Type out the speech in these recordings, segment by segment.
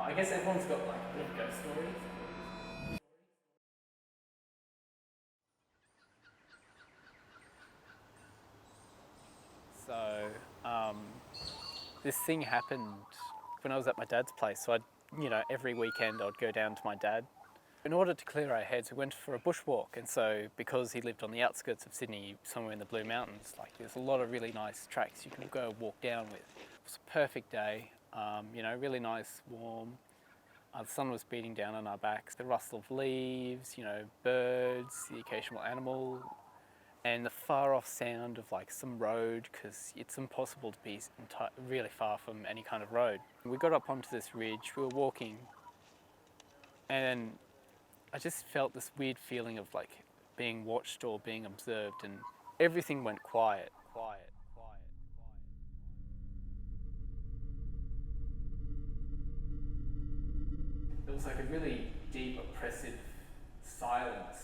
I guess everyone's got like a bit of ghost stories. So this thing happened when I was at my dad's place. So every weekend I'd go down to my dad. In order to clear our heads, we went for a bushwalk. And so because he lived on the outskirts of Sydney, somewhere in the Blue Mountains, like there's a lot of really nice tracks you can go walk down with. It was a perfect day, really nice, warm. The sun was beating down on our backs, the rustle of leaves, birds, the occasional animal, and the far off sound of like some road, because it's impossible to be really far from any kind of road. We got up onto this ridge, we were walking, and I just felt this weird feeling of like being watched or being observed, and everything went quiet. It was like a really deep, oppressive silence.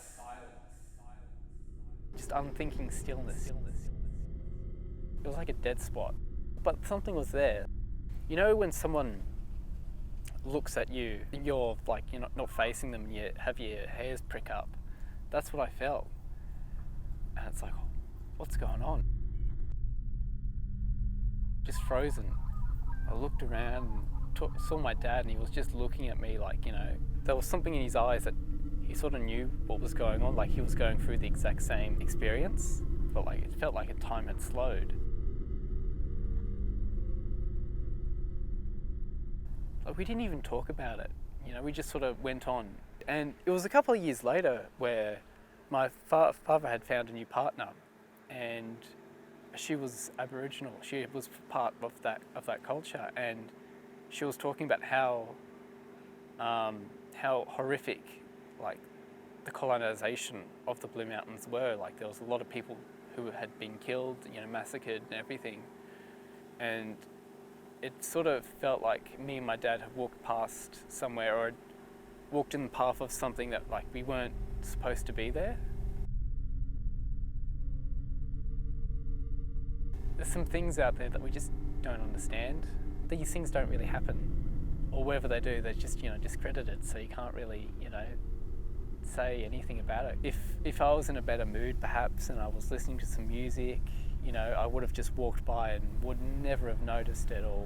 Just unthinking stillness. It was like a dead spot. But something was there. You know when someone looks at you, you're not facing them and you have your hairs prick up? That's what I felt. And it's like, what's going on? Just frozen. I looked around and saw my dad, and he was just looking at me like, there was something in his eyes that he sort of knew what was going on, like he was going through the exact same experience, but like it felt like time had slowed. Like we didn't even talk about it, we just sort of went on. And it was a couple of years later where my father had found a new partner, and she was Aboriginal. She was part of that culture, and she was talking about how horrific, like, the colonisation of the Blue Mountains were. Like there was a lot of people who had been killed, massacred and everything. And it sort of felt like me and my dad had walked past somewhere, or had walked in the path of something that like we weren't supposed to be there. There's some things out there that we just don't understand. These things don't really happen, or wherever they do, they're just discredited, so you can't really say anything about it. If I was in a better mood perhaps, and I was listening to some music, I would have just walked by and would never have noticed it, or